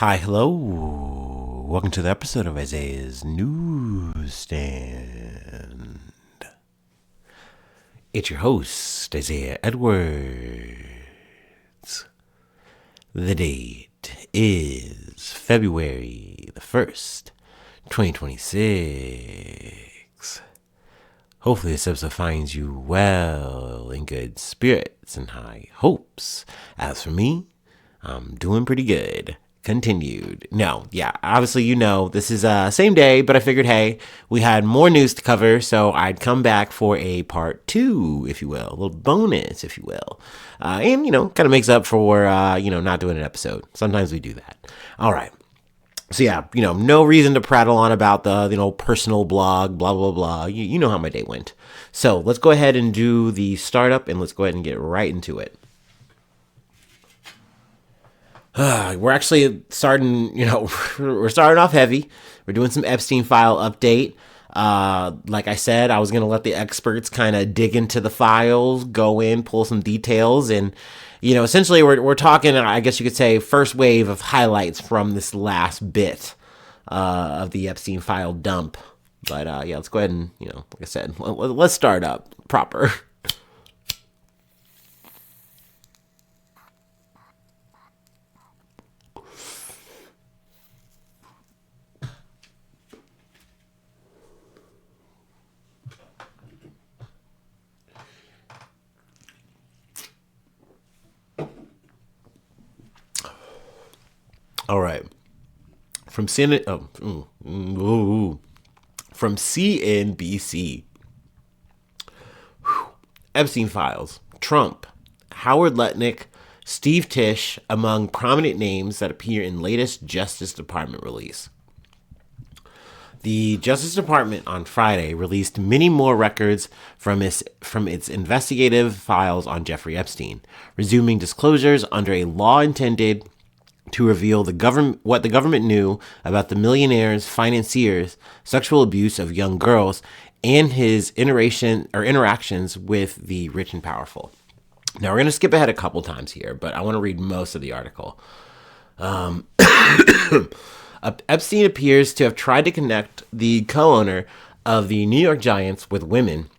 Hi, hello. Welcome to the episode of Isaiah's Newsstand. It's your host, Isaiah Edwards. The date is February the 1st, 2026. Hopefully this episode finds you well, in good spirits and high hopes. As for me, I'm doing pretty good. Continued. No, yeah, obviously, this is same day, but I figured, hey, we had more news to cover, so I'd come back for a part 2, if you will, a little bonus, if you will. And, kind of makes up for, not doing an episode. Sometimes we do that. All right. So, yeah, no reason to prattle on about the, personal blog, blah, blah, blah. You know how my day went. So let's go ahead and do the startup, and let's go ahead and get right into it. We're actually starting, we're starting off heavy. We're doing some Epstein file update. Like I said, I was going to let the experts kind of dig into the files, go in, pull some details. And, essentially we're talking, I guess you could say, first wave of highlights from this last bit of the Epstein file dump. But, yeah, let's go ahead and, like I said, let's start up proper. All right. From CNBC. Epstein files. Trump, Howard Lutnick, Steve Tisch among prominent names that appear in latest Justice Department release. The Justice Department on Friday released many more records from its investigative files on Jeffrey Epstein, resuming disclosures under a law intended to reveal what the government knew about the millionaire's financier's sexual abuse of young girls and his interactions with the rich and powerful. Now, we're going to skip ahead a couple times here, but I want to read most of the article. Epstein appears to have tried to connect the co-owner of the New York Giants with women.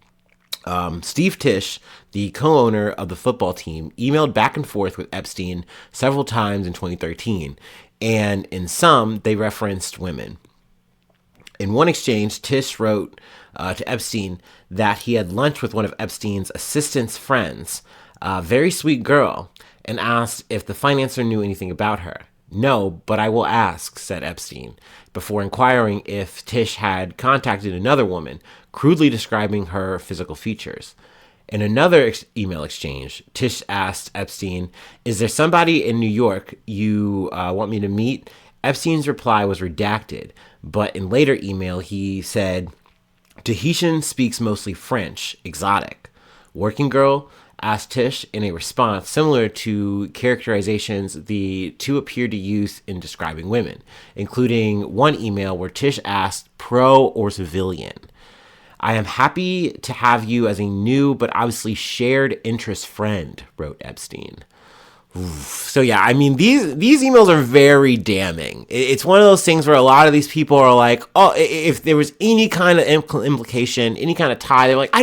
Steve Tisch, the co-owner of the football team, emailed back and forth with Epstein several times in 2013, and in some, they referenced women. In one exchange, Tisch wrote to Epstein that he had lunch with one of Epstein's assistant's friends, a very sweet girl, and asked if the financier knew anything about her. No, but I will ask, said Epstein, before inquiring if Tisch had contacted another woman, crudely describing her physical features. In another email exchange, Tisch asked Epstein, "Is there somebody in New York you want me to meet?" Epstein's reply was redacted, but in later email he said, "Tahitian speaks mostly French, exotic. Working girl?" asked Tisch in a response similar to characterizations the two appeared to use in describing women, including one email where Tisch asked, "Pro or civilian?" "I am happy to have you as a new but obviously shared interest friend," wrote Epstein. So yeah, I mean, these emails are very damning. It's one of those things where a lot of these people are like, oh, if there was any kind of implication, any kind of tie, they're like, I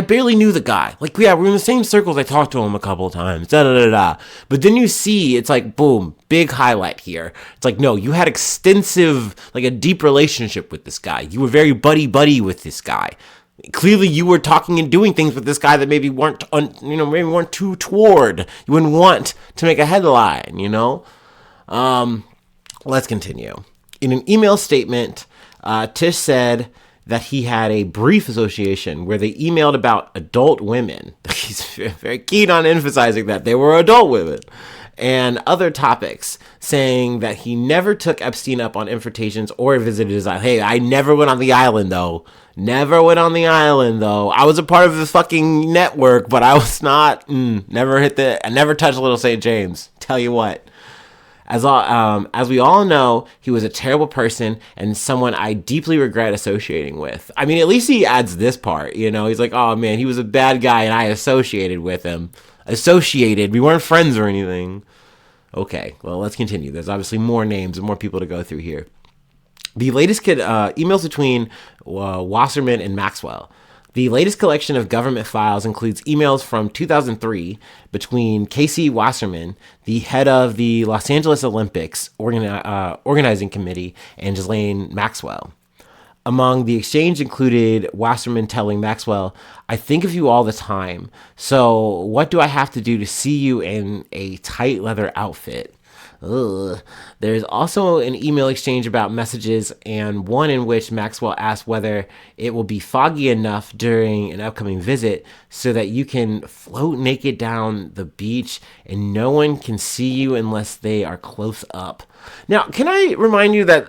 barely knew the guy. Like, yeah, we're in the same circles. I talked to him a couple of times, da da da da. But then you see, it's like, boom, big highlight here. It's like, no, you had extensive, like a deep relationship with this guy. You were very buddy with this guy. Clearly, you were talking and doing things with this guy that maybe weren't too toward. You wouldn't want to make a headline, Let's continue. In an email statement, Tisch said that he had a brief association where they emailed about adult women. He's very keen on emphasizing that they were adult women. And other topics, saying that he never took Epstein up on invitations or visited his island. Hey, I never went on the island, though. Never went on the island, though. I was a part of the fucking network, but I was not, I never touched Little St. James. Tell you what. As we all know, he was a terrible person and someone I deeply regret associating with. I mean, at least he adds this part, He's like, oh, man, he was a bad guy and I associated with him. We weren't friends or anything. Okay, well, let's continue. There's obviously more names and more people to go through here. The latest emails between Wasserman and Maxwell. The latest collection of government files includes emails from 2003 between Casey Wasserman, the head of the Los Angeles Olympics organizing committee, and Ghislaine Maxwell. Among the exchange included Wasserman telling Maxwell, "I think of you all the time, so what do I have to do to see you in a tight leather outfit?" Ugh. There's also an email exchange about messages, and one in which Maxwell asks whether it will be foggy enough during an upcoming visit so that you can float naked down the beach and no one can see you unless they are close up. Now, can I remind you that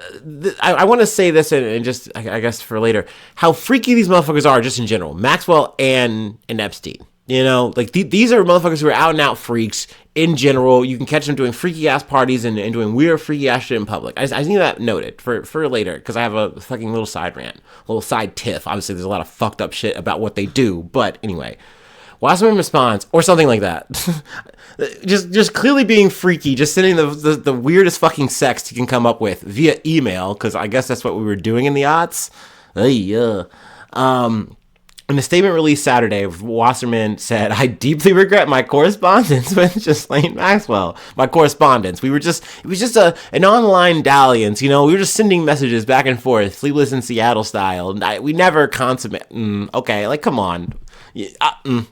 I want to say this and just, I guess for later, how freaky these motherfuckers are just in general. Maxwell and Epstein. You know, like these are motherfuckers who are out and out freaks in general. You can catch them doing freaky ass parties and doing weird freaky ass shit in public. I need that noted for later because I have a fucking little side rant, a little side tiff. Obviously, there's a lot of fucked up shit about what they do, but anyway. Wasserman responds, or something like that. just clearly being freaky, just sending the weirdest fucking sex you can come up with via email, because I guess that's what we were doing in the aughts. In a statement released Saturday, Wasserman said, "I deeply regret my correspondence with Ghislaine Maxwell." My correspondence. It was just an online dalliance, you know. We were just sending messages back and forth, Sleepless in Seattle style. We never consummate. Okay, like, come on.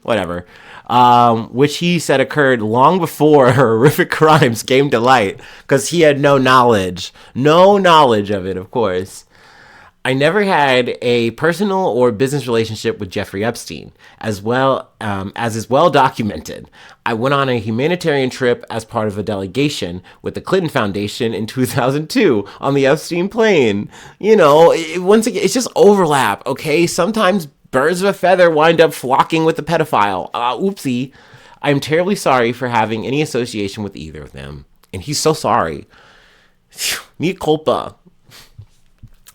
Whatever. Which he said occurred long before her horrific crimes came to light, because he had no knowledge of it, of course. "I never had a personal or business relationship with Jeffrey Epstein, as well as is well documented. I went on a humanitarian trip as part of a delegation with the Clinton Foundation in 2002 on the Epstein plane." You know, once again, it's just overlap, okay? Sometimes birds of a feather wind up flocking with the pedophile. Oopsie. "I am terribly sorry for having any association with either of them." And he's so sorry. Mea culpa.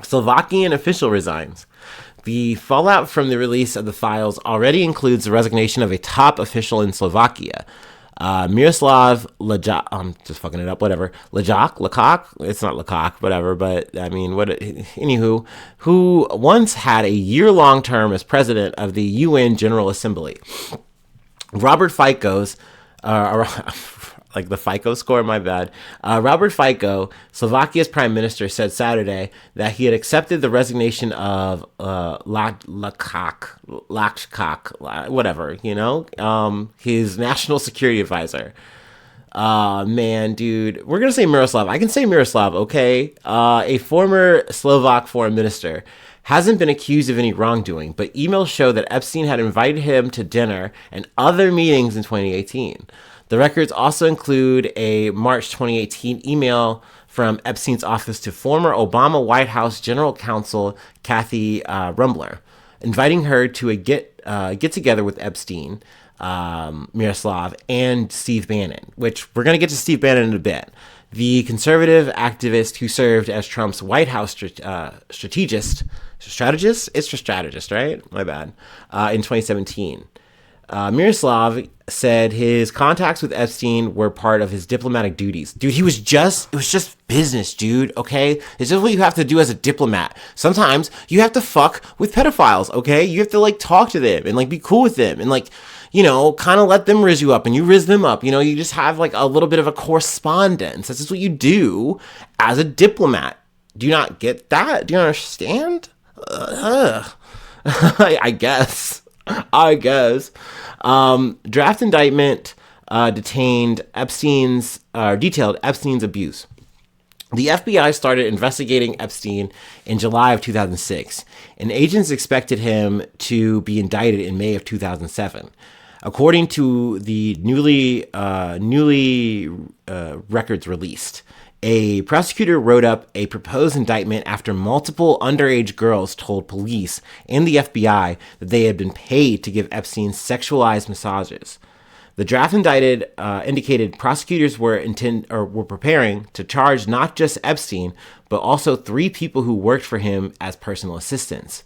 Slovakian official resigns. The fallout from the release of the files already includes the resignation of a top official in Slovakia, Miroslav Lajak. I'm just fucking it up. Whatever. Lajak. It's not Lecoq. Whatever. But I mean, anywho, who once had a year-long term as president of the UN General Assembly. Robert Fico's. Like the FICO score, my bad. Robert Fico, Slovakia's prime minister, said Saturday that he had accepted the resignation of Lajčák, whatever, you know, his national security advisor. Man, dude, we're going to say Miroslav. I can say Miroslav, okay? A former Slovak foreign minister hasn't been accused of any wrongdoing, but emails show that Epstein had invited him to dinner and other meetings in 2018. The records also include a March 2018 email from Epstein's office to former Obama White House General Counsel Kathy Rumbler, inviting her to a get together with Epstein, Miroslav, and Steve Bannon, which we're going to get to Steve Bannon in a bit. The conservative activist who served as Trump's White House strategist? It's a strategist, right? My bad. In 2017. Miroslav said his contacts with Epstein were part of his diplomatic duties. Dude, it was just business, dude, okay? It's just what you have to do as a diplomat. Sometimes you have to fuck with pedophiles, okay? You have to, like, talk to them and, like, be cool with them and, like, you know, kind of let them rizz you up and you rizz them up. You know, you just have, like, a little bit of a correspondence. That's just what you do as a diplomat. Do you not get that? Do you understand? I guess. Draft indictment detailed Epstein's abuse. The FBI started investigating Epstein in July of 2006, and agents expected him to be indicted in May of 2007. According to the newly records released, a prosecutor wrote up a proposed indictment after multiple underage girls told police and the FBI that they had been paid to give Epstein sexualized massages. The draft indicated prosecutors were preparing to charge not just Epstein, but also 3 people who worked for him as personal assistants.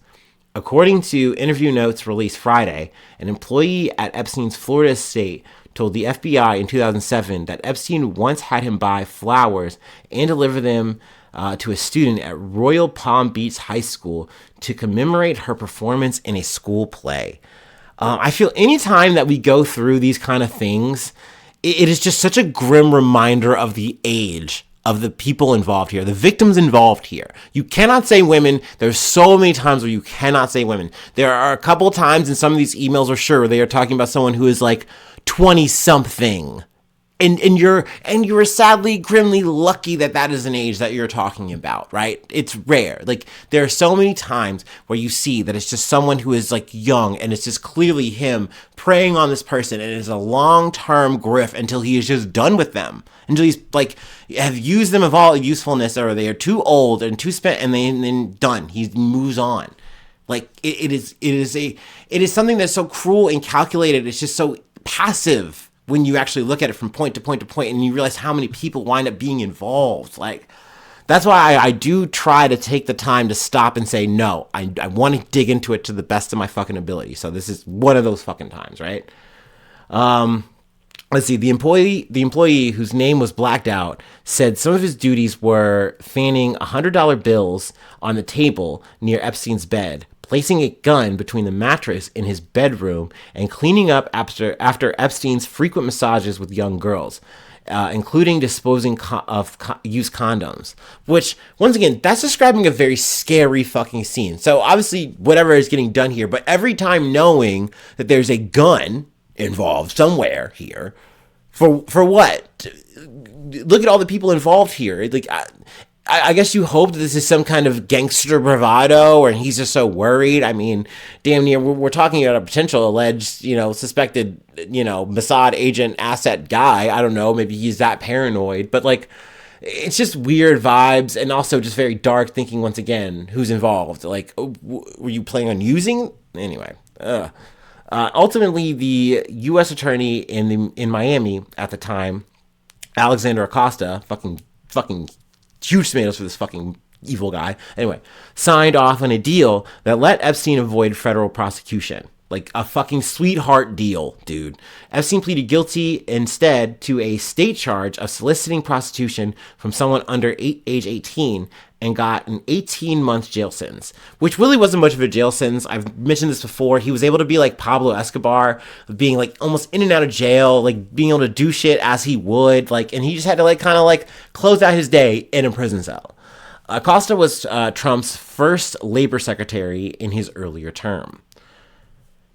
According to interview notes released Friday, an employee at Epstein's Florida estate told the FBI in 2007 that Epstein once had him buy flowers and deliver them to a student at Royal Palm Beach High School to commemorate her performance in a school play. I feel anytime that we go through these kind of things, it is just such a grim reminder of the age of the people involved here, the victims involved here. You cannot say women. There's so many times where you cannot say women. There are a couple times in some of these emails, for sure, where they are talking about someone who is like 20 something. And you're sadly, grimly lucky that is an age that you're talking about, right? It's rare. Like, there are so many times where you see that it's just someone who is like young, and it's just clearly him preying on this person, and it's a long-term grift until he is just done with them, until he's like have used them of all usefulness, or they are too old and too spent, and then done. He moves on. Like, it is something that's so cruel and calculated. It's just so passive when you actually look at it from point to point to point, and you realize how many people wind up being involved. Like, that's why I do try to take the time to stop and say, no, I want to dig into it to the best of my fucking ability. So this is one of those fucking times, right? Let's see. The employee whose name was blacked out said some of his duties were fanning $100 bills on the table near Epstein's bed, placing a gun between the mattress in his bedroom, and cleaning up after Epstein's frequent massages with young girls, including disposing of used condoms. Which, once again, that's describing a very scary fucking scene. So obviously, whatever is getting done here, but every time knowing that there's a gun involved somewhere here, for what? Look at all the people involved here. Like, I guess you hope that this is some kind of gangster bravado, or he's just so worried. I mean, damn near, we're talking about a potential alleged, suspected, Mossad agent asset guy. I don't know, maybe he's that paranoid, but like, it's just weird vibes, and also just very dark thinking once again, who's involved? Like, were you planning on using? Anyway, ultimately, the U.S. attorney in Miami at the time, Alexander Acosta, fucking huge tomatoes for this fucking evil guy. Anyway, signed off on a deal that let Epstein avoid federal prosecution. Like a fucking sweetheart deal, dude. Epstein pleaded guilty instead to a state charge of soliciting prostitution from someone under age 18 and got an 18-month jail sentence, which really wasn't much of a jail sentence. I've mentioned this before. He was able to be like Pablo Escobar, being like almost in and out of jail, like being able to do shit as he would, like, and he just had to like kind of like close out his day in a prison cell. Acosta was Trump's first labor secretary in his earlier term.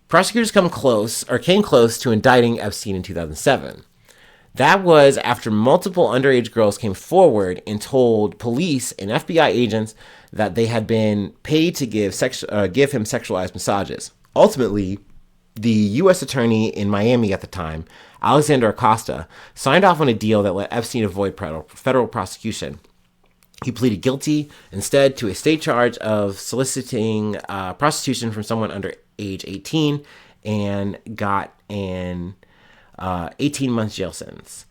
Prosecutors came close to indicting Epstein in 2007. That was after multiple underage girls came forward and told police and FBI agents that they had been paid to give him sexualized massages. Ultimately, the U.S. attorney in Miami at the time, Alexander Acosta, signed off on a deal that let Epstein avoid federal prosecution. He pleaded guilty instead to a state charge of soliciting prostitution from someone under age 18 and got an 18-month jail sentence.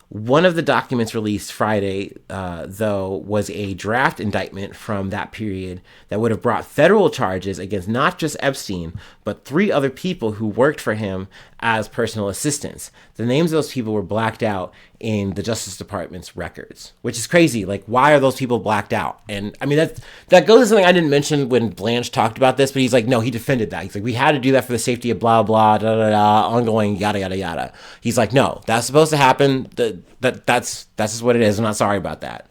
One of the documents released Friday, though, was a draft indictment from that period that would have brought federal charges against not just Epstein, but 3 other people who worked for him as personal assistants. The names of those people were blacked out in the Justice Department's records, which is crazy. Like, why are those people blacked out? And I mean, that goes to something I didn't mention when Blanche talked about this, but he's like, no, he defended that. He's like, we had to do that for the safety of blah, blah, da, da, da, ongoing, yada, yada, yada. He's like, no, that's supposed to happen. That's just what it is. I'm not sorry about that.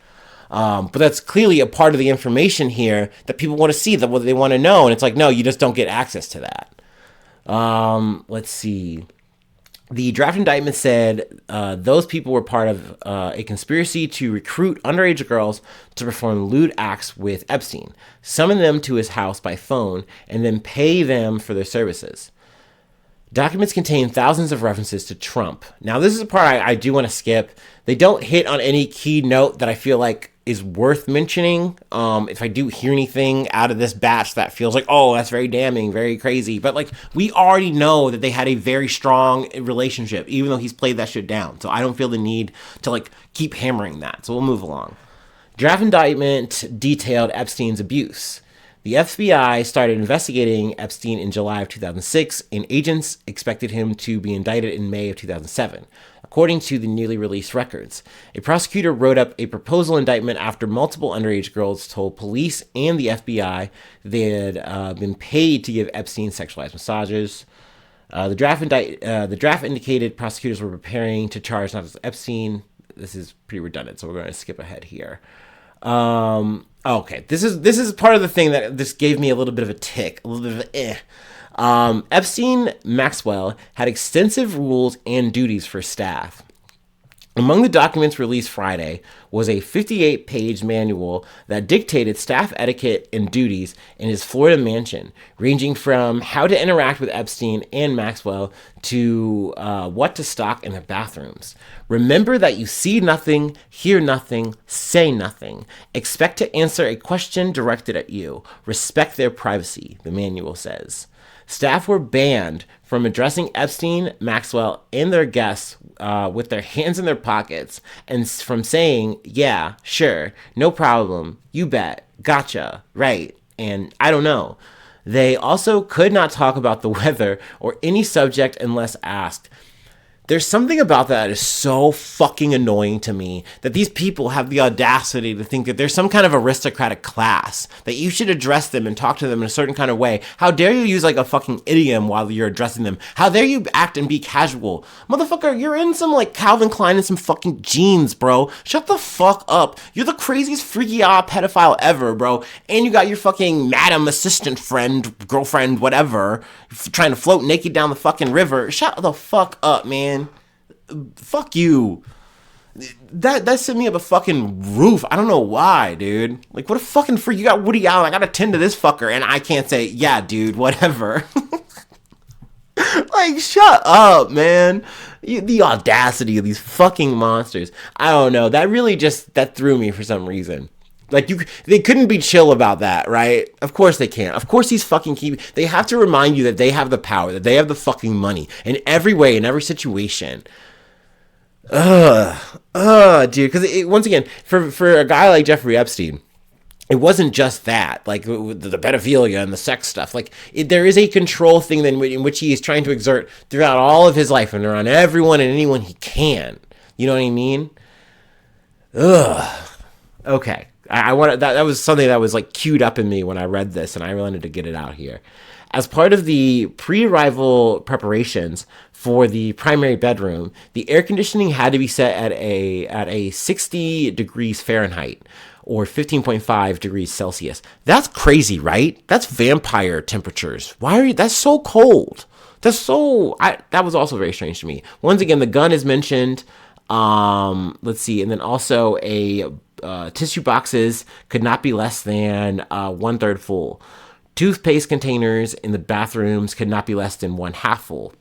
But that's clearly a part of the information here that people want to see, that what they want to know. And it's like, no, you just don't get access to that. Let's see. The draft indictment said those people were part of a conspiracy to recruit underage girls to perform lewd acts with Epstein, summon them to his house by phone, and then pay them for their services. Documents contain thousands of references to Trump. Now, this is a part I do want to skip. They don't hit on any key note that I feel like is worth mentioning. If I do hear anything out of this batch that feels like, oh, that's very damning, very crazy. But like, we already know that they had a very strong relationship, even though he's played that shit down. So I don't feel the need to like keep hammering that. So we'll move along. Draft indictment detailed Epstein's abuse. The FBI started investigating Epstein in July of 2006, and agents expected him to be indicted in May of 2007, according to the newly released records. A prosecutor wrote up a proposal indictment after multiple underage girls told police and the FBI they had been paid to give Epstein sexualized massages. The draft indicated prosecutors were preparing to charge not just Epstein. This is pretty redundant, so we're going to skip ahead here. Okay, this is part of the thing that this gave me a little bit of a tick, a little bit of Epstein Maxwell had extensive rules and duties for staff. Among the documents released Friday was a 58-page manual that dictated staff etiquette and duties in his Florida mansion, ranging from how to interact with Epstein and Maxwell to what to stock in their bathrooms. Remember that you see nothing, hear nothing, say nothing. Expect to answer a question directed at you. Respect their privacy, the manual says. Staff were banned from addressing Epstein, Maxwell, and their guests with their hands in their pockets and from saying, yeah, sure, no problem, you bet, gotcha, right, and I don't know. They also could not talk about the weather or any subject unless asked. There's something about that is so fucking annoying to me, that these people have the audacity to think that there's some kind of aristocratic class, that you should address them and talk to them in a certain kind of way. How dare you use like a fucking idiom while you're addressing them? How dare you act and be casual? Motherfucker, you're in some like Calvin Klein and some fucking jeans, bro. Shut the fuck up. You're the craziest freaky pedophile ever, bro. And you got your fucking madam assistant friend, girlfriend, whatever, trying to float naked down the fucking river. Shut the fuck up, man. Fuck you. That sent me up a fucking roof. I don't know why, dude. Like, what a fucking freak. You got Woody Allen. I gotta tend to this fucker, and I can't say, yeah, dude, whatever. Like, shut up, man. The audacity of these fucking monsters. I don't know. That really that threw me for some reason. Like, they couldn't be chill about that, right? Of course they can't. Of course these fucking they have to remind you that they have the power, that they have the fucking money in every way, in every situation. Dude. Because once again, for a guy like Jeffrey Epstein, it wasn't just that, like the pedophilia and the sex stuff. Like there is a control thing in which he is trying to exert throughout all of his life and around everyone and anyone he can. You know what I mean? Okay. I wanted that was something that was like queued up in me when I read this, and I wanted to get it out here. As part of the pre-arrival preparations for the primary bedroom, the air conditioning had to be set at a 60 degrees Fahrenheit or 15.5 degrees Celsius. That's crazy, right? That's vampire temperatures. Why are you? That's so cold. That was also very strange to me. Once again, the gun is mentioned. Let's see, and then also tissue boxes could not be less than 1/3 full. Toothpaste containers in the bathrooms could not be less than 1/2 full.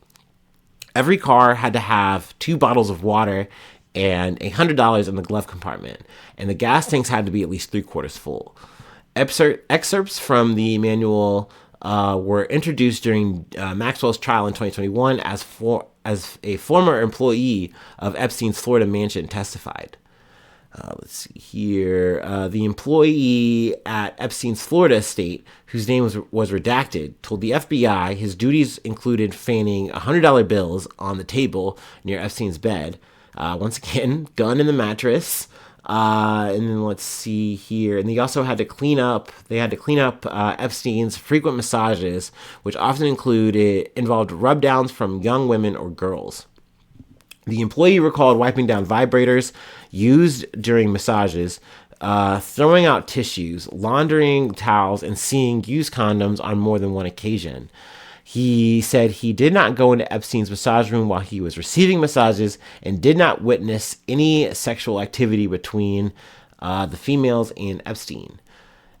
Every car had to have 2 bottles of water and $100 in the glove compartment, and the gas tanks had to be at least 3/4 full. Excerpts from the manual were introduced during Maxwell's trial in 2021 as a former employee of Epstein's Florida mansion testified. Let's see here. The employee at Epstein's Florida estate, whose name was redacted, told the FBI his duties included fanning $100 bills on the table near Epstein's bed. Once again, gun in the mattress. And then let's see here. And they also had to clean up. Epstein's frequent massages, which often involved rub downs from young women or girls. The employee recalled wiping down vibrators used during massages, throwing out tissues, laundering towels, and seeing used condoms on more than one occasion. He said he did not go into Epstein's massage room while he was receiving massages and did not witness any sexual activity between the females and Epstein.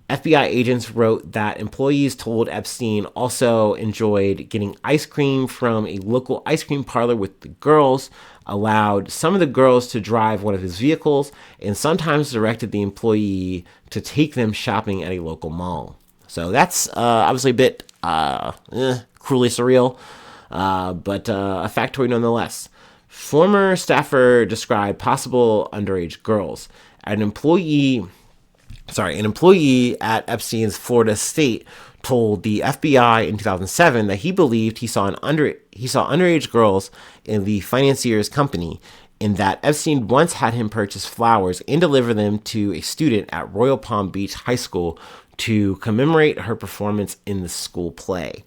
FBI agents wrote that employees told Epstein also enjoyed getting ice cream from a local ice cream parlor with the girls, allowed some of the girls to drive one of his vehicles, and sometimes directed the employee to take them shopping at a local mall. So that's obviously a bit cruelly surreal, but a factoid nonetheless. Former staffer described possible underage girls. An employee An employee at Epstein's Florida estate told the FBI in 2007 that he believed he saw underage girls in the financier's company, and that Epstein once had him purchase flowers and deliver them to a student at Royal Palm Beach High School to commemorate her performance in the school play.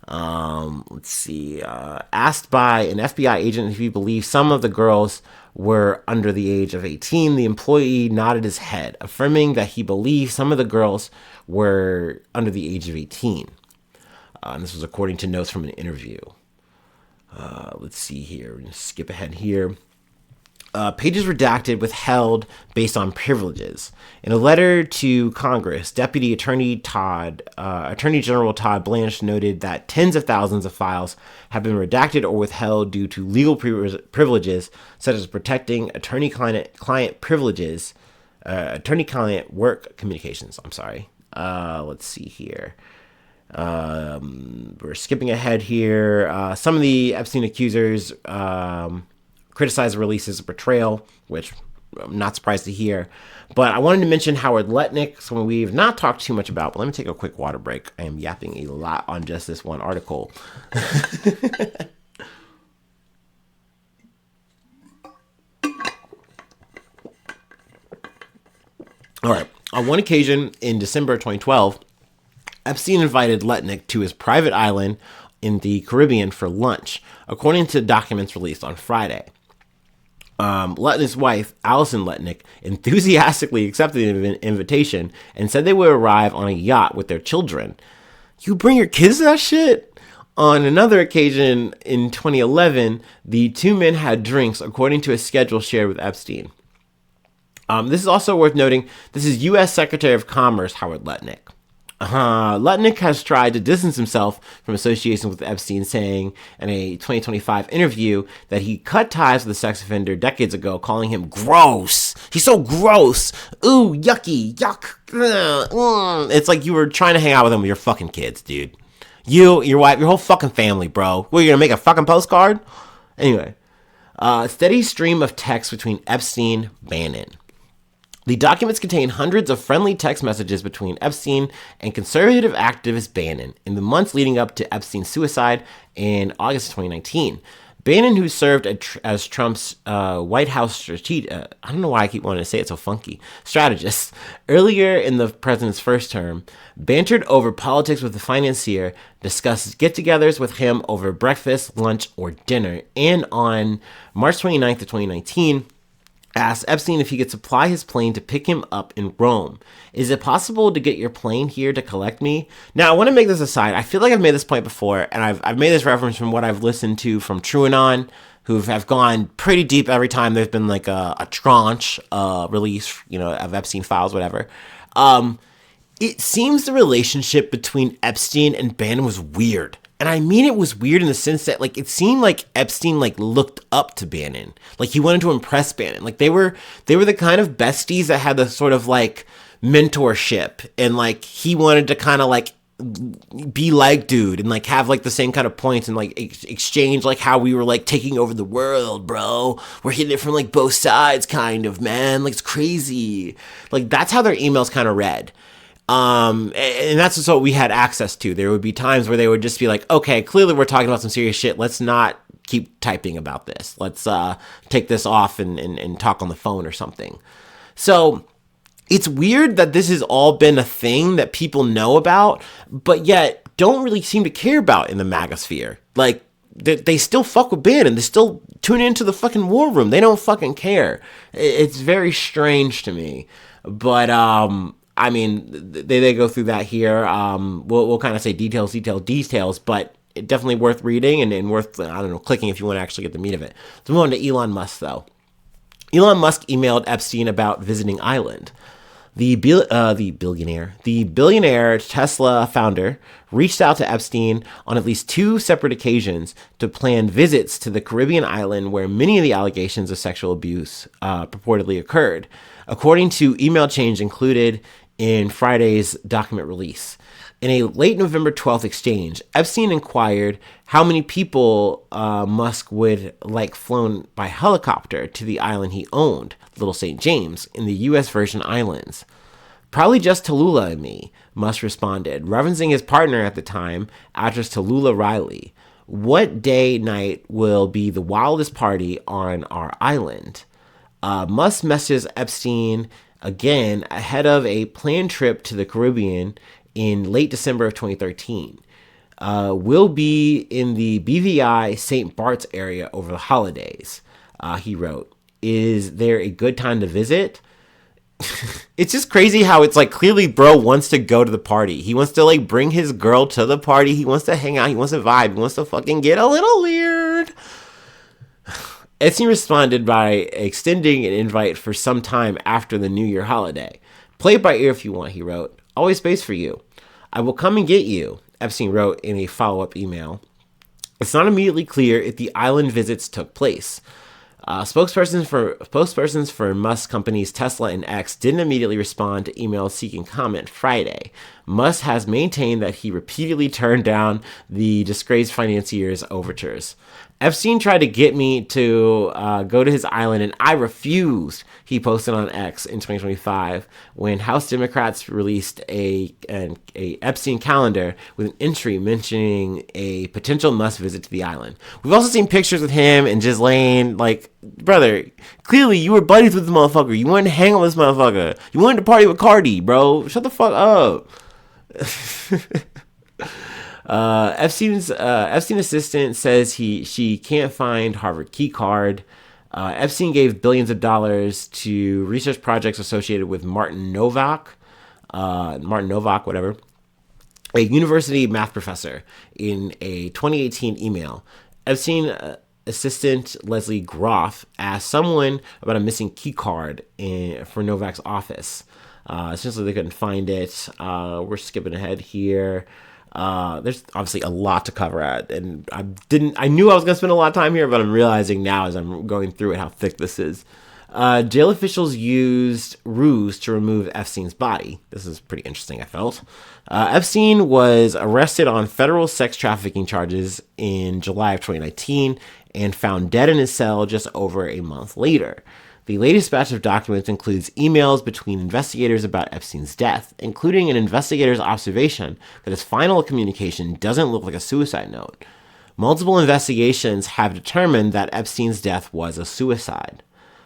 Let's see. Asked by an FBI agent if he believed some of the girls were under the age of 18, the employee nodded his head, affirming that he believed some of the girls were under the age of 18. And this was according to notes from an interview. Let's see here. We're going to skip ahead here. Pages redacted, withheld based on privileges. In a letter to Congress, Deputy Attorney General Todd Blanche noted that tens of thousands of files have been redacted or withheld due to legal privileges, such as protecting attorney-client privileges, attorney-client work communications. Let's see here. We're skipping ahead here. Some of the Epstein accusers criticized the release as a betrayal, which I'm not surprised to hear. But I wanted to mention Howard Lutnick, someone we've not talked too much about, but let me take a quick water break. I am yapping a lot on just this one article. All right. On one occasion in December 2012, Epstein invited Lutnick to his private island in the Caribbean for lunch, according to documents released on Friday. Lutnick's wife, Allison Lutnick, enthusiastically accepted the invitation and said they would arrive on a yacht with their children. You bring your kids to that shit? On another occasion in 2011, the two men had drinks according to a schedule shared with Epstein. This is also worth noting. This is U.S. Secretary of Commerce Howard Lutnick. Lutnick has tried to distance himself from association with Epstein, saying in a 2025 interview that he cut ties with the sex offender decades ago, calling him gross. He's so gross. Ooh, yucky, yuck. It's like you were trying to hang out with him with your fucking kids, dude. You, your wife, your whole fucking family, bro. What, you gonna make a fucking postcard? Anyway, steady stream of texts between Epstein, Bannon. The documents contain hundreds of friendly text messages between Epstein and conservative activist Bannon in the months leading up to Epstein's suicide in August 2019. Bannon, who served as Trump's White House strategist, I don't know why I keep wanting to say it so funky, strategist, earlier in the president's first term, bantered over politics with the financier, discussed get-togethers with him over breakfast, lunch, or dinner, and on March 29th of 2019, asked Epstein if he could supply his plane to pick him up in Rome. Is it possible to get your plane here to collect me? Now, I want to make this aside. I feel like I've made this point before, and I've made this reference from what I've listened to from TrueAnon, who have gone pretty deep every time there's been like a tranche release, of Epstein files, whatever. It seems the relationship between Epstein and Bannon was weird. And I mean it was weird in the sense that, it seemed like Epstein, looked up to Bannon. He wanted to impress Bannon. They were the kind of besties that had the sort of, mentorship. And, he wanted to kind of, be like dude and, have, the same kind of points and, exchange, how we were, taking over the world, bro. We're hitting it from, both sides, kind of, man. It's crazy. That's how their emails kind of read. And that's just what we had access to. There would be times where they would just be like, okay, clearly we're talking about some serious shit. Let's not keep typing about this. Let's take this off and talk on the phone or something. So it's weird that this has all been a thing that people know about, but yet don't really seem to care about in the MAGA sphere. They still fuck with Bannon. They still tune into the fucking war room. They don't fucking care. It's very strange to me. But, I mean, they go through that here. We'll kind of say details, but it definitely worth reading and worth, clicking if you want to actually get the meat of it. Let's move on to Elon Musk, though. Elon Musk emailed Epstein about visiting Ireland. The billionaire Tesla founder reached out to Epstein on at least two separate occasions to plan visits to the Caribbean island where many of the allegations of sexual abuse purportedly occurred, according to email chains included in Friday's document release. In a late November 12th exchange, Epstein inquired how many people Musk would like flown by helicopter to the island he owned, Little St. James, in the U.S. Virgin Islands. Probably just Tallulah and me, Musk responded, referencing his partner at the time, actress Tallulah Riley. What day night will be the wildest party on our island? Musk messages Epstein again ahead of a planned trip to the Caribbean in late December of 2013. We'll be in the BVI St. Bart's area over the holidays, he wrote. Is there a good time to visit? It's just crazy how it's like clearly bro wants to go to the party. He wants to like bring his girl to the party. He wants to hang out. He wants to vibe. He wants to fucking get a little weird. Epstein responded by extending an invite for some time after the New Year holiday. Play it by ear if you want, he wrote. Always space for you. I will come and get you, Epstein wrote in a follow-up email. It's not immediately clear if the island visits took place. Spokespersons for Musk companies Tesla and X didn't immediately respond to emails seeking comment Friday. Musk has maintained that he repeatedly turned down the disgraced financier's overtures. Epstein tried to get me to go to his island, and I refused, he posted on X in 2025 when House Democrats released a Epstein calendar with an entry mentioning a potential Musk visit to the island. We've also seen pictures with him and Ghislaine. Like, brother, clearly you were buddies with this motherfucker. You wanted to hang out with this motherfucker. You wanted to party with Cardi, bro. Shut the fuck up. Epstein assistant says she can't find Harvard key card. Epstein gave billions of dollars to research projects associated with Martin Novak, whatever, a university math professor, in a 2018 email. Epstein assistant Leslie Groff asked someone about a missing key card for Novak's office. Essentially, they couldn't find it. We're skipping ahead here. There's obviously a lot to cover at, and I knew I was going to spend a lot of time here, but I'm realizing now as I'm going through it how thick this is. Jail officials used ruse to remove Epstein's body. This is pretty interesting, I felt. Epstein was arrested on federal sex trafficking charges in July of 2019 and found dead in his cell just over a month later. The latest batch of documents includes emails between investigators about Epstein's death, including an investigator's observation that his final communication doesn't look like a suicide note. Multiple investigations have determined that Epstein's death was a suicide.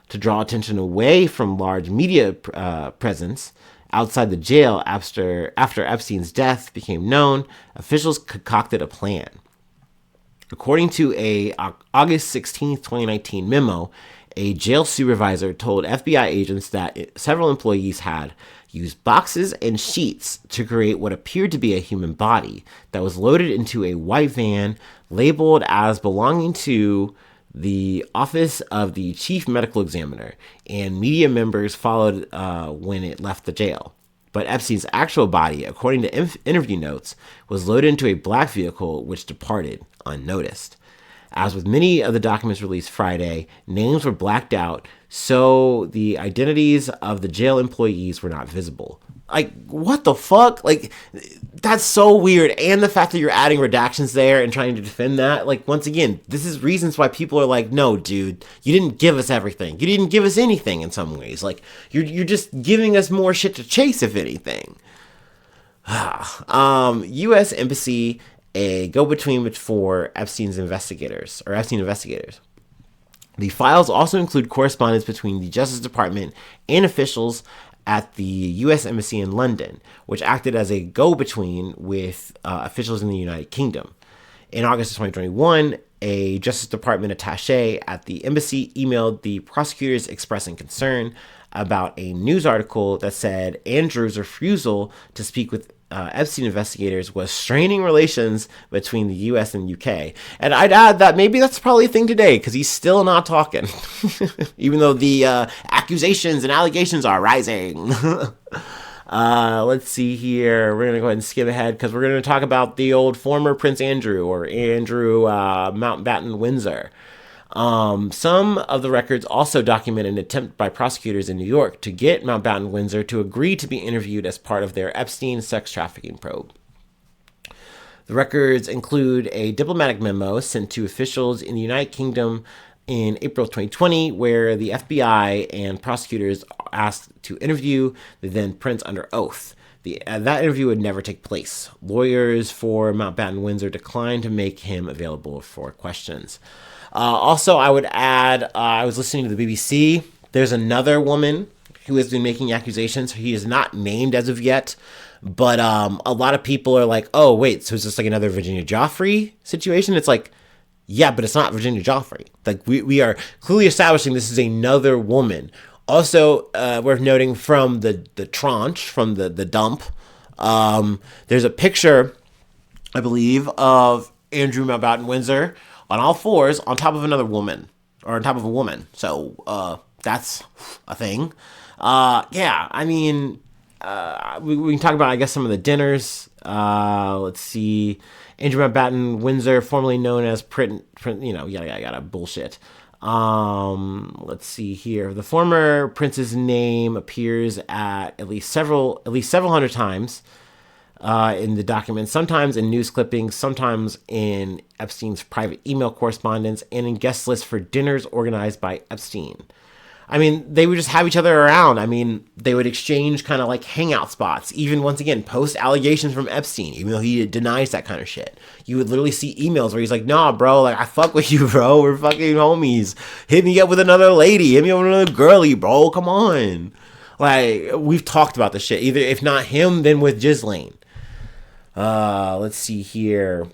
To draw attention away from large media presence outside the jail after Epstein's death became known, officials concocted a plan. According to a August 16, 2019 memo, a jail supervisor told FBI agents that several employees had used boxes and sheets to create what appeared to be a human body that was loaded into a white van labeled as belonging to the Office of the Chief Medical Examiner, and media members followed when it left the jail. But Epstein's actual body, according to interview notes, was loaded into a black vehicle which departed unnoticed. As with many of the documents released Friday, names were blacked out, so the identities of the jail employees were not visible. Like, what the fuck? Like, that's so weird. And the fact that you're adding redactions there and trying to defend that, like, once again, this is reasons why people are like, no, dude, you didn't give us everything. You didn't give us anything in some ways. Like, you're just giving us more shit to chase, if anything. U.S. Embassy, a go-between for Epstein investigators. The files also include correspondence between the Justice Department and officials at the U.S. Embassy in London, which acted as a go-between with officials in the United Kingdom. In August of 2021, a Justice Department attaché at the embassy emailed the prosecutors expressing concern about a news article that said Andrew's refusal to speak with Epstein investigators was straining relations between the U.S. and UK. And I'd add that maybe that's probably a thing today, because he's still not talking, even though the accusations and allegations are rising. Let's see here. We're going to go ahead and skip ahead, because we're going to talk about the old former Prince Andrew, or Andrew Mountbatten Windsor. Some of the records also document an attempt by prosecutors in New York to get Mountbatten Windsor to agree to be interviewed as part of their Epstein sex trafficking probe. The records include a diplomatic memo sent to officials in the United Kingdom in April of 2020, where the FBI and prosecutors asked to interview the then prince under oath. That interview would never take place. Lawyers for Mountbatten Windsor declined to make him available for questions. Also, I would add, I was listening to the BBC. There's another woman who has been making accusations. He is not named as of yet, but a lot of people are like, oh, wait, so is this like another Virginia Joffrey situation? It's like, yeah, but it's not Virginia Joffrey. Like, we are clearly establishing this is another woman. Also, worth noting from the tranche, from the dump, there's a picture, I believe, of Andrew Mountbatten Windsor on all fours on top of another woman, or on top of a woman. So that's a thing. Yeah, I mean, we can talk about, I guess, some of the dinners. Let's see. Andrew Mountbatten Windsor, formerly known as yada bullshit. Let's see here. The former prince's name appears at least several hundred times in the documents, sometimes in news clippings, sometimes in Epstein's private email correspondence, and in guest lists for dinners organized by Epstein. I mean, they would just have each other around. I mean, they would exchange kind of like hangout spots, even once again, post allegations from Epstein, even though he denies that kind of shit. You would literally see emails where he's like, nah, bro, like, I fuck with you, bro. We're fucking homies. Hit me up with another lady. Hit me up with another girly, bro. Come on. Like, we've talked about this shit. Either, if not him, then with Ghislaine. Let's see here.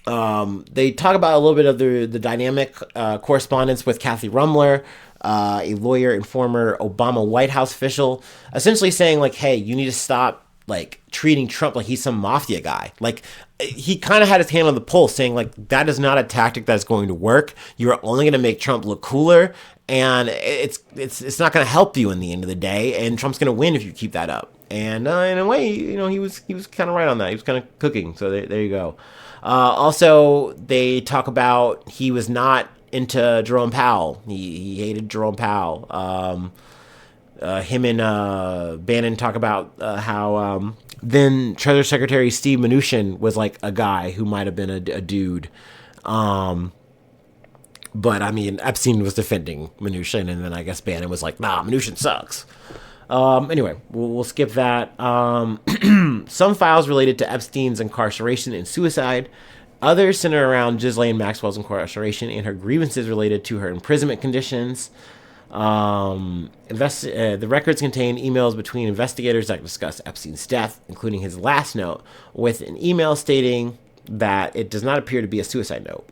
They talk about a little bit of the dynamic correspondence with Kathy Rumler, a lawyer and former Obama White House official, essentially saying like, hey, you need to stop like treating Trump like he's some mafia guy. Like, he kind of had his hand on the pulse, saying like, that is not a tactic that's going to work. You're only going to make Trump look cooler, and it's not going to help you in the end of the day, and Trump's going to win if you keep that up. And in a way, you know, he was kind of right on that. He was kind of cooking. So there you go. Also, they talk about he was not into Jerome Powell. He hated Jerome Powell. Him and Bannon talk about how then Treasury Secretary Steve Mnuchin was like a guy who might have been a dude. But I mean, Epstein was defending Mnuchin, and then I guess Bannon was like, nah, Mnuchin sucks. Anyway, we'll skip that. Some files related to Epstein's incarceration and suicide. Others center around Ghislaine Maxwell's incarceration and her grievances related to her imprisonment conditions. The records contain emails between investigators that discuss Epstein's death, including his last note, with an email stating that it does not appear to be a suicide note.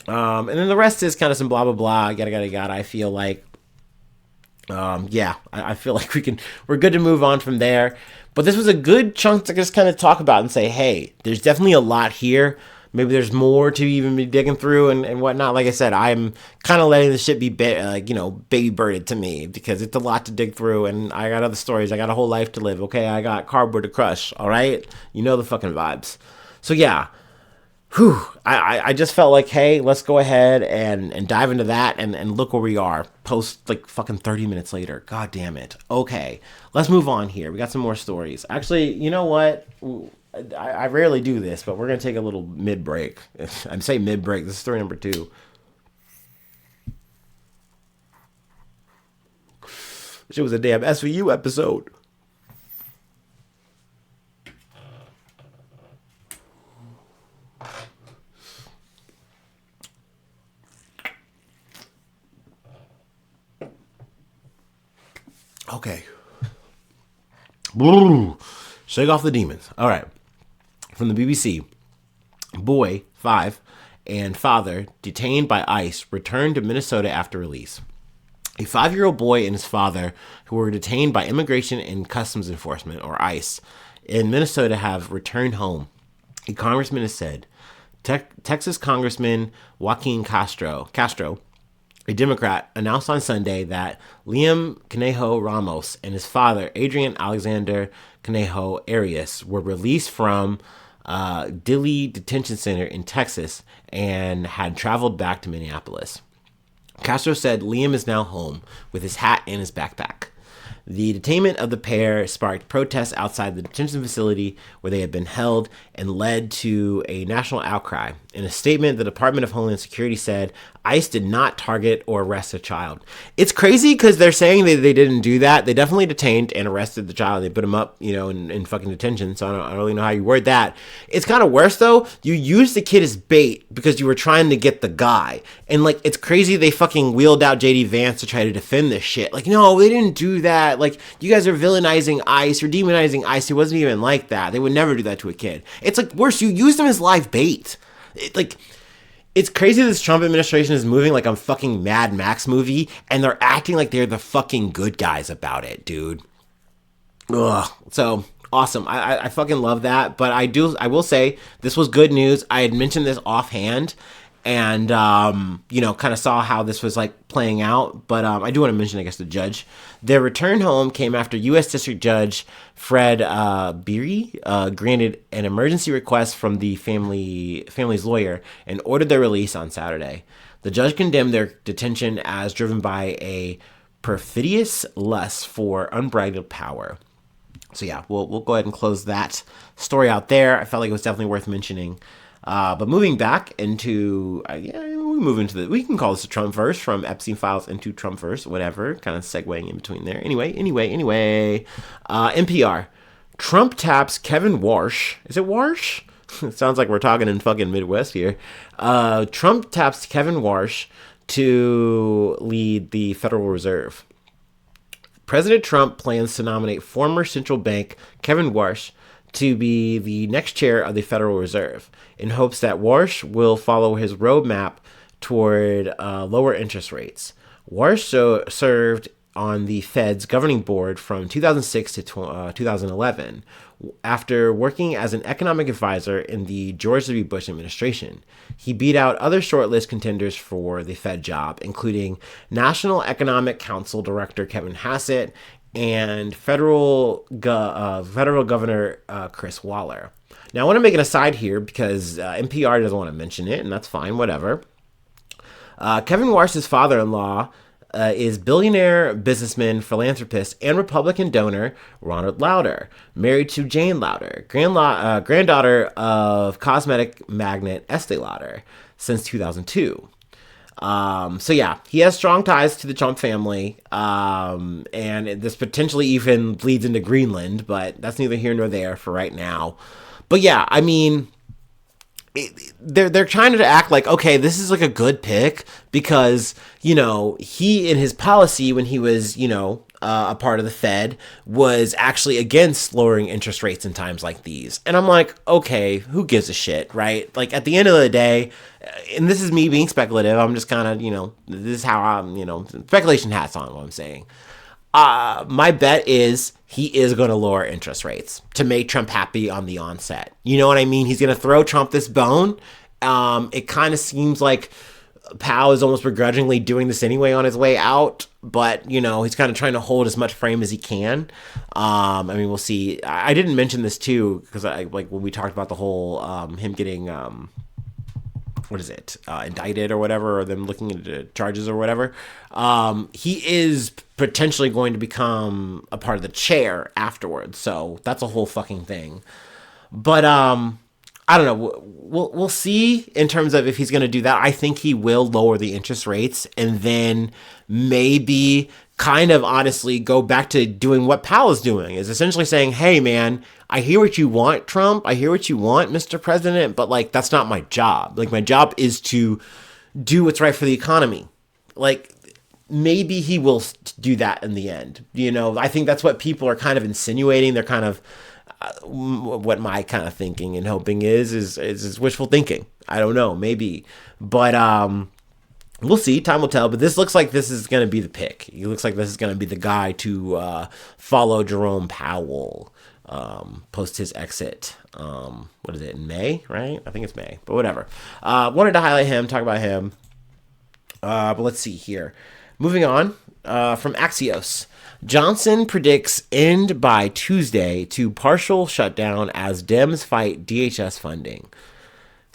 And then the rest is kind of some blah, blah, blah, yada. I feel like, I feel like we're good to move on from there. But this was a good chunk to just kind of talk about and say, hey, there's definitely a lot here. Maybe there's more to even be digging through and whatnot. Like I said, I'm kind of letting this shit be, baby birded to me because it's a lot to dig through, and I got other stories. I got a whole life to live, okay? I got cardboard to crush, all right? You know the fucking vibes. So, yeah. I just felt like, hey, let's go ahead and dive into that and look where we are post like fucking 30 minutes later. God damn it. Okay, let's move on here. We got some more stories. Actually, you know what? I rarely do this, but we're going to take a little mid-break. I'm saying mid-break. This is story number 2. It was a damn SVU episode. Okay. Shake off the demons. All right. From the BBC. Boy, 5, and father, detained by ICE, returned to Minnesota after release. A 5-year-old boy and his father, who were detained by Immigration and Customs Enforcement, or ICE, in Minnesota have returned home. A congressman has said. Texas Congressman Joaquin Castro, a Democrat, announced on Sunday that Liam Conejo Ramos and his father, Adrian Alexander Conejo Arias, were released from Dilley Detention Center in Texas and had traveled back to Minneapolis. Castro said Liam is now home with his hat and his backpack. The detainment of the pair sparked protests outside the detention facility where they had been held and led to a national outcry. In a statement, the Department of Homeland Security said, ICE did not target or arrest a child. It's crazy because they're saying they didn't do that. They definitely detained and arrested the child. They put him up, in fucking detention. So I don't really know how you word that. It's kind of worse though. You used the kid as bait because you were trying to get the guy. And like, it's crazy they fucking wheeled out JD Vance to try to defend this shit. Like, no, they didn't do that. Like, you guys are villainizing ICE. You're demonizing ICE. It wasn't even like that. They would never do that to a kid. It's like worse. You used them as live bait. It's crazy this Trump administration is moving like a fucking Mad Max movie, and they're acting like they're the fucking good guys about it, dude. Ugh. So awesome. I fucking love that. But I will say this was good news. I had mentioned this offhand, and kind of saw how this was like playing out. But I do want to mention, I guess, the judge. Their return home came after U.S. District Judge Fred Beery granted an emergency request from the family's lawyer and ordered their release on Saturday. The judge condemned their detention as driven by a perfidious lust for unbridled power. So yeah, we'll go ahead and close that story out there. I felt like it was definitely worth mentioning. But moving back into, we can call this a Trumpverse, from Epstein files into Trumpverse, whatever, kind of segueing in between there. Anyway, NPR. Trump taps Kevin Warsh. Is it Warsh? It sounds like we're talking in fucking Midwest here. Trump taps Kevin Warsh to lead the Federal Reserve. President Trump plans to nominate former central bank Kevin Warsh to be the next chair of the Federal Reserve, in hopes that Warsh will follow his roadmap toward lower interest rates. Warsh served on the Fed's governing board from 2006 to 2011, after working as an economic advisor in the George W. Bush administration. He beat out other shortlist contenders for the Fed job, including National Economic Council Director Kevin Hassett and federal governor Chris Waller. Now, I want to make an aside here because NPR doesn't want to mention it, and that's fine, whatever. Kevin Warsh's father-in-law is billionaire businessman, philanthropist, and Republican donor Ronald Lauder, married to Jane Lauder, granddaughter of cosmetic magnate Estee Lauder, since 2002. So yeah, he has strong ties to the Trump family, and this potentially even bleeds into Greenland, but that's neither here nor there for right now. But yeah, I mean, they're trying to act like, okay, this is like a good pick because, he in his policy when he was, a part of the Fed was actually against lowering interest rates in times like these. And I'm like, okay, who gives a shit, right? Like at the end of the day, and this is me being speculative, I'm just kind of, this is how I'm, speculation hats on what I'm saying. My bet is he is going to lower interest rates to make Trump happy on the onset. You know what I mean? He's going to throw Trump this bone. It kind of seems like Powell is almost begrudgingly doing this anyway on his way out, but he's kind of trying to hold as much frame as he can. We'll see. I didn't mention this too because when we talked about the whole him getting indicted or whatever, or them looking into charges or whatever. He is potentially going to become a part of the chair afterwards, so that's a whole fucking thing. But I don't know. We'll see in terms of if he's going to do that. I think he will lower the interest rates and then maybe kind of honestly go back to doing what Powell is doing, is essentially saying, hey, man, I hear what you want, Trump. I hear what you want, Mr. President, but that's not my job. My job is to do what's right for the economy. Maybe he will do that in the end. I think that's what people are kind of insinuating. They're kind of what my kind of thinking and hoping is wishful thinking. I don't know, maybe, but we'll see. Time will tell. But this looks like this is going to be the pick. He looks like this is going to be the guy to follow Jerome Powell post his exit. What is it, in May? Right? I think it's May, but whatever. Wanted to highlight him, talk about him. But let's see here. Moving on from Axios. Johnson predicts end by Tuesday to partial shutdown as Dems fight DHS funding.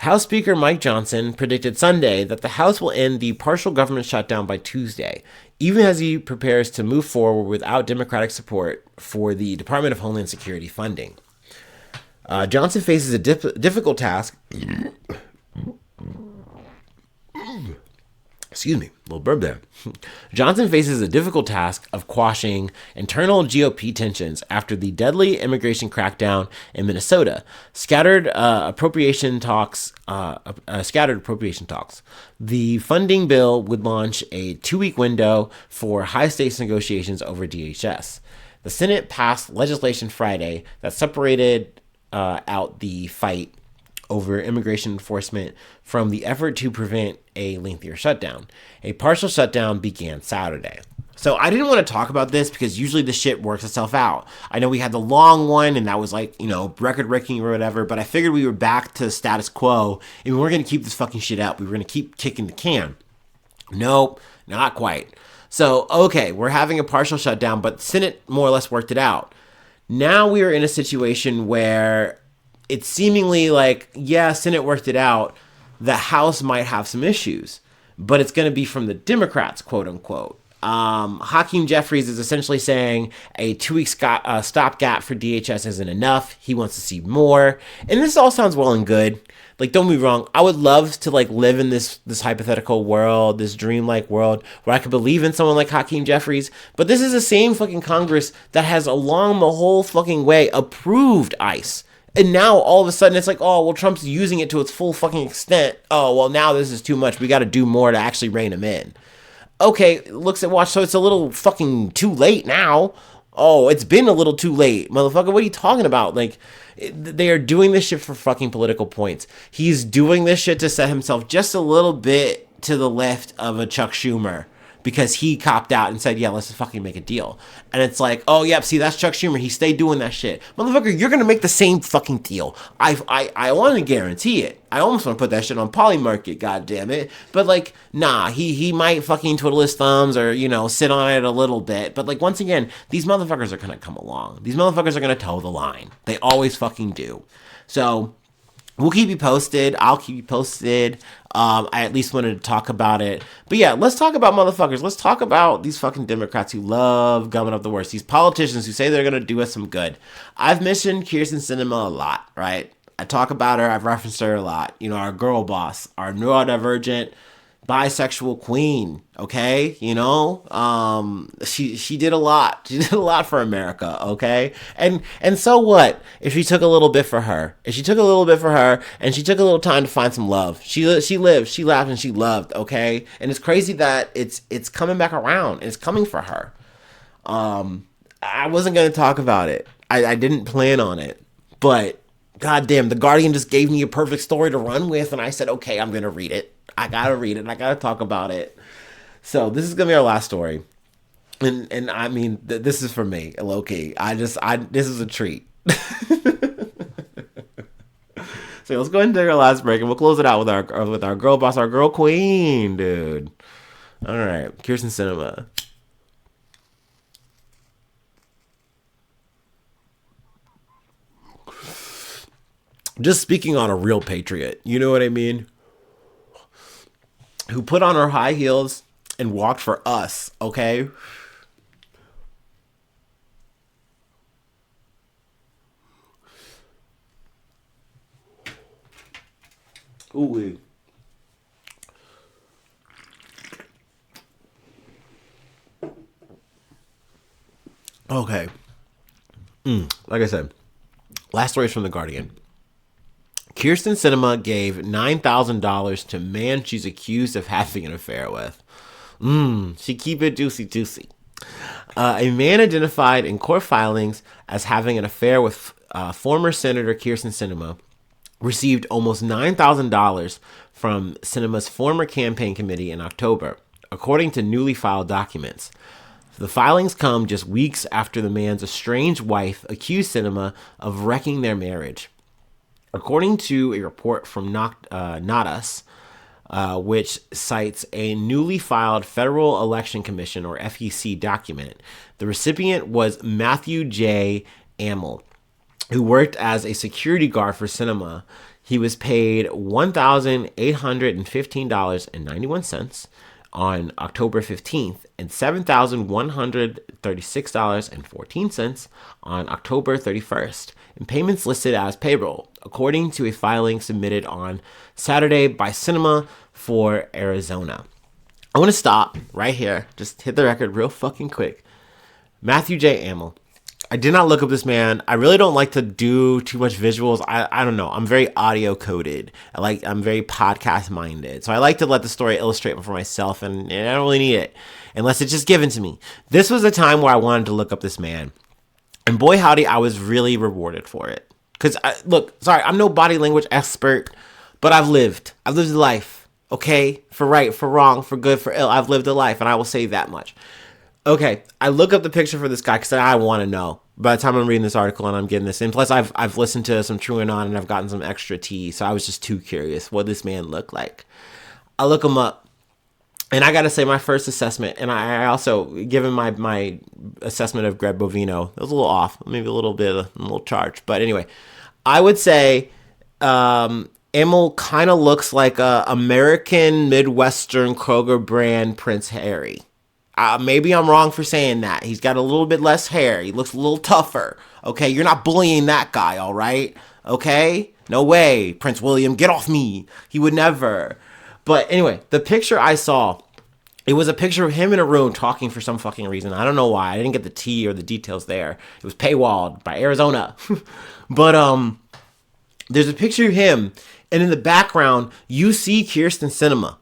House Speaker Mike Johnson predicted Sunday that the House will end the partial government shutdown by Tuesday, even as he prepares to move forward without Democratic support for the Department of Homeland Security funding. Johnson faces a difficult task Excuse me, little burp there. Johnson faces a difficult task of quashing internal GOP tensions after the deadly immigration crackdown in Minnesota scattered appropriation talks. The funding bill would launch a 2-week window for high-stakes negotiations over DHS. The Senate passed legislation Friday that separated out the fight over immigration enforcement from the effort to prevent a lengthier shutdown. A partial shutdown began Saturday. So I didn't want to talk about this because usually the shit works itself out. I know we had the long one and that was like, record-breaking or whatever, but I figured we were back to status quo and we weren't going to keep this fucking shit up. We were going to keep kicking the can. Nope, not quite. So, okay, we're having a partial shutdown, but the Senate more or less worked it out. Now we are in a situation where it's seemingly like, yeah, Senate worked it out. The House might have some issues, but it's going to be from the Democrats, quote unquote. Hakeem Jeffries is essentially saying a 2-week stopgap for DHS isn't enough. He wants to see more. And this all sounds well and good. Like, don't be wrong. I would love to live in this hypothetical world, this dreamlike world where I could believe in someone like Hakeem Jeffries. But this is the same fucking Congress that has along the whole fucking way approved ICE. And now all of a sudden it's like, oh, well, Trump's using it to its full fucking extent. Oh, well, now this is too much. We got to do more to actually rein him in. Okay, looks at watch. So it's a little fucking too late now. Oh, it's been a little too late. Motherfucker, what are you talking about? They are doing this shit for fucking political points. He's doing this shit to set himself just a little bit to the left of a Chuck Schumer. Because he copped out and said, yeah, let's just fucking make a deal. And it's like, oh, yep, see, that's Chuck Schumer. He stayed doing that shit. Motherfucker, you're going to make the same fucking deal. I want to guarantee it. I almost want to put that shit on Polymarket, goddammit. But, nah, he might fucking twiddle his thumbs or, sit on it a little bit. But, once again, these motherfuckers are going to come along. These motherfuckers are going to toe the line. They always fucking do. So we'll keep you posted. I'll keep you posted. I at least wanted to talk about it. But yeah, let's talk about motherfuckers. Let's talk about these fucking Democrats who love gumming up the worst. These politicians who say they're going to do us some good. I've mentioned Kirsten Sinema a lot, right? I talk about her. I've referenced her a lot. Our girl boss, our neurodivergent, bisexual queen, okay? She did a lot. She did a lot for America, okay? And so what if she took a little bit for her? If she took a little bit for her and she took a little time to find some love. She lived, she laughed, and she loved, okay? And it's crazy that it's coming back around. It's coming for her. I wasn't going to talk about it. I didn't plan on it. But goddamn, The Guardian just gave me a perfect story to run with, and I said, okay, I'm going to read it. I gotta read it and I gotta talk about it. So this is gonna be our last story. And I mean, this is for me, low-key. This is a treat. So let's go ahead and take our last break and we'll close it out with our girl boss, our girl queen, dude. All right, Kirsten Sinema. Just speaking on a real patriot, you know what I mean? Who put on her high heels and walked for us, okay? Ooh. Okay. Like I said, last story is from The Guardian. Kirsten Sinema gave $9,000 to man she's accused of having an affair with. She keep it juicy. A man identified in court filings as having an affair with former Senator Kirsten Sinema received almost $9,000 from Sinema's former campaign committee in October, according to newly filed documents. The filings come just weeks after the man's estranged wife accused Sinema of wrecking their marriage. According to a report from Not Us, which cites a newly filed Federal Election Commission, or FEC, document, the recipient was Matthew J. Amel, who worked as a security guard for Sinema. He was paid $1,815.91 on October 15th and $7,136.14 on October 31st, and payments listed as payroll, according to a filing submitted on Saturday by Sinema for Arizona. I want to stop right here. Just hit the record real fucking quick. Matthew J. Amel. I did not look up this man. I really don't like to do too much visuals. I don't know. I'm very audio coded. I'm very podcast minded. So I like to let the story illustrate for myself, and I don't really need it unless it's just given to me. This was a time where I wanted to look up this man. And boy howdy, I was really rewarded for it. Because, I'm no body language expert, but I've lived a life. Okay, for right, for wrong, for good, for ill, I've lived a life, and I will say that much. Okay, I look up the picture for this guy because I want to know. By the time I'm reading this article and I'm getting this, and plus I've listened to some TrueAnon and I've gotten some extra tea, so I was just too curious what this man looked like. I look him up, and I gotta say my first assessment, and I also, given my assessment of Greg Bovino, it was a little off, maybe a little charged, but anyway, I would say. Amel kind of looks like a American Midwestern Kroger brand Prince Harry. Maybe I'm wrong for saying that. He's got a little bit less hair. He looks a little tougher. Okay, you're not bullying that guy, all right? Okay? No way, Prince William, get off me. He would never. But anyway, the picture I saw, it was a picture of him in a room talking for some fucking reason. I don't know why. I didn't get the tea or the details there. It was paywalled by Arizona. But there's a picture of him. And in the background, you see Kirsten Sinema.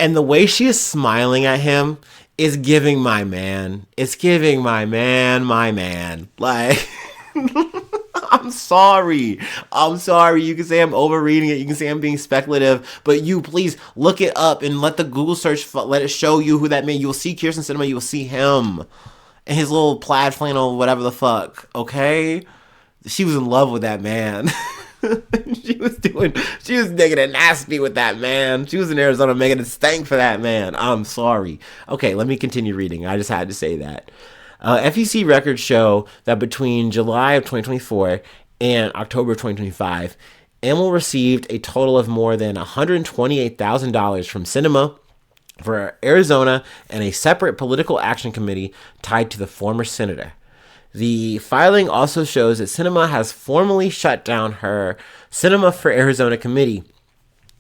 And the way she is smiling at him is giving my man. It's giving my man. Like, I'm sorry. You can say I'm overreading it. You can say I'm being speculative. But you please look it up and let the Google search, let it show you who that man. You will see Kirsten Sinema. You will see him. And his little plaid flannel, whatever the fuck. Okay? She was in love with that man. She was digging it nasty with that man. She was in Arizona making it stank for that man. I'm sorry. Okay, let me continue reading. I just had to say that. FEC records show that between July of 2024 and October of 2025, Amel received a total of more than $128,000 from Sinema for Arizona and a separate political action committee tied to the former senator. The filing also shows that Sinema has formally shut down her Sinema for Arizona committee,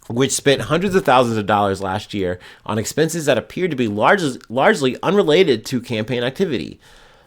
which spent hundreds of thousands of dollars last year on expenses that appeared to be largely unrelated to campaign activity.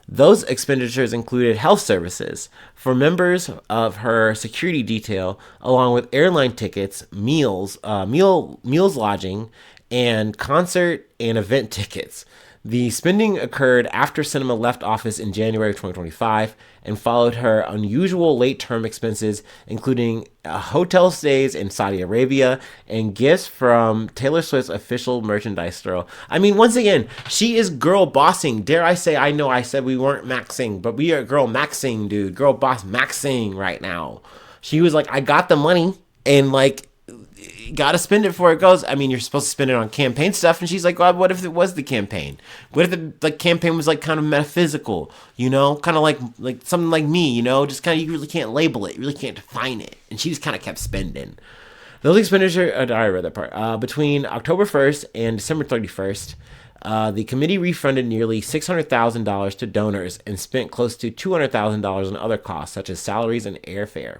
Those expenditures included health services for members of her security detail, along with airline tickets, meals lodging, and concert and event tickets. The spending occurred after Sinema left office in January of 2025 and followed her unusual late-term expenses, including hotel stays in Saudi Arabia and gifts from Taylor Swift's official merchandise store. I mean, once again, she is girl bossing. Dare I say, I know I said we weren't maxing, but we are girl maxing, dude. Girl boss maxing right now. She was like, I got the money, and like, gotta spend it before it goes. I mean, you're supposed to spend it on campaign stuff. And she's like, well, what if it was the campaign? What if the campaign was like kind of metaphysical, you know, kind of like something like me, you know, just kind of, you really can't label it. You really can't define it. And she just kind of kept spending. Those expenditures, I read that part, between October 1st and December 31st, the committee refunded nearly $600,000 to donors and spent close to $200,000 on other costs, such as salaries and airfare.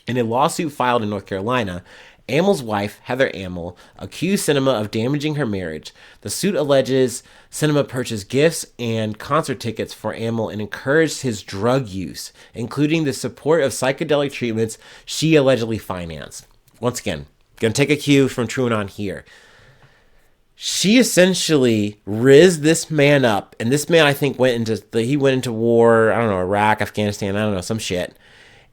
In a lawsuit filed in North Carolina, Amel's wife, Heather Amel, accused Sinema of damaging her marriage. The suit alleges Sinema purchased gifts and concert tickets for Amel and encouraged his drug use, including the support of psychedelic treatments she allegedly financed. Once again, gonna take a cue from TrueAnon here. She essentially rizzed this man up, and this man, I think, went into war, I don't know, Iraq, Afghanistan, I don't know, some shit.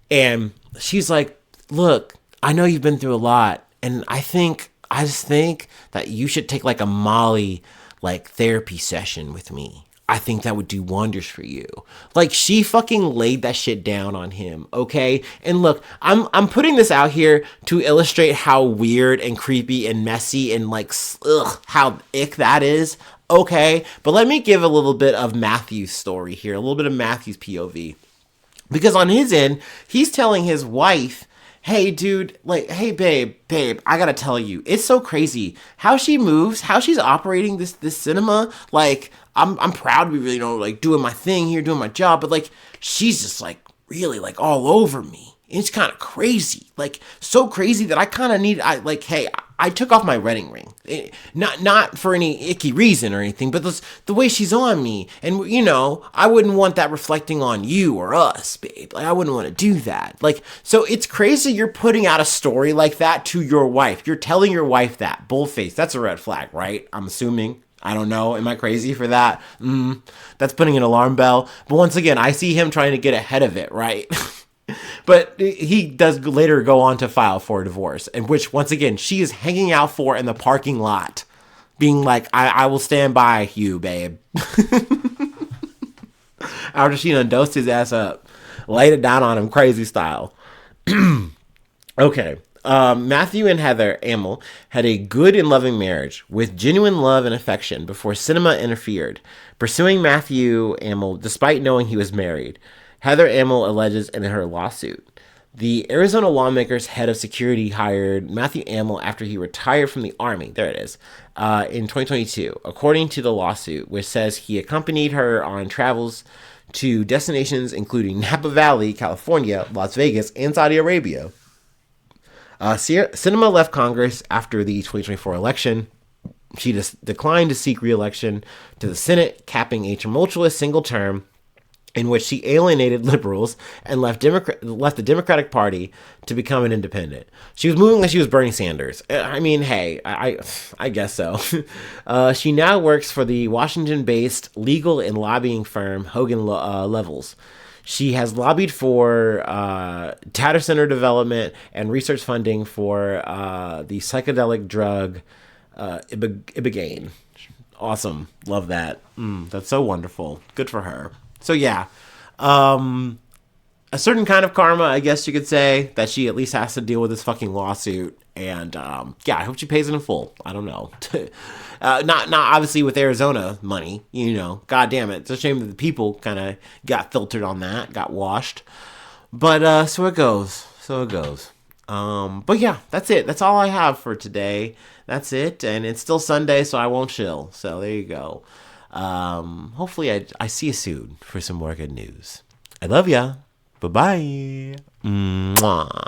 And she's like, look, I know you've been through a lot, and I just think that you should take like a Molly like therapy session with me. I think that would do wonders for you. Like, she fucking laid that shit down on him, okay? And look, I'm putting this out here to illustrate how weird and creepy and messy and like how ick that is, okay? But let me give a little bit of Matthew's story here, a little bit of Matthew's POV. Because on his end, he's telling his wife, hey, dude, like, hey, babe, I gotta tell you, it's so crazy how she moves, how she's operating this Sinema. Like, I'm proud to be really, like, doing my thing here, doing my job, but, like, she's just, like, really, like, all over me. It's kind of crazy, like, so crazy that I kind of need, hey, I took off my wedding ring. Not for any icky reason or anything, but the way she's on me. And, I wouldn't want that reflecting on you or us, babe. Like, I wouldn't want to do that. Like, so it's crazy you're putting out a story like that to your wife. You're telling your wife that. Bullface. That's a red flag, right? I'm assuming. I don't know. Am I crazy for that? That's putting an alarm bell. But once again, I see him trying to get ahead of it, right? But he does later go on to file for a divorce, in which, once again, she is hanging out for in the parking lot, being like, I will stand by you, babe. After she done dosed his ass up, laid it down on him crazy style. Okay. Matthew and Heather Amell had a good and loving marriage with genuine love and affection before Sinema interfered, pursuing Matthew Amell despite knowing he was married. Heather Amell alleges in her lawsuit. The Arizona lawmaker's head of security hired Matthew Amell after he retired from the Army. There it is. In 2022, according to the lawsuit, which says he accompanied her on travels to destinations including Napa Valley, California, Las Vegas, and Saudi Arabia. Sinema left Congress after the 2024 election. She declined to seek re-election to the Senate, capping a tumultuous single term in which she alienated liberals and left the Democratic Party to become an independent. She was moving like she was Bernie Sanders. I mean, hey, I guess so. She now works for the Washington-based legal and lobbying firm Hogan Lovells. She has lobbied for data center development and research funding for the psychedelic drug Ibogaine. Awesome. Love that. That's so wonderful. Good for her. So yeah, a certain kind of karma, I guess you could say, that she at least has to deal with this fucking lawsuit. And yeah, I hope she pays it in full. I don't know. Not obviously with Arizona money, God damn it. It's a shame that the people kind of got filtered on that, got washed. But so it goes. But yeah, that's it. That's all I have for today. That's it. And it's still Sunday, so I won't chill. So there you go. Hopefully I see you soon for some more good news. I love ya. Bye-bye. Mwah.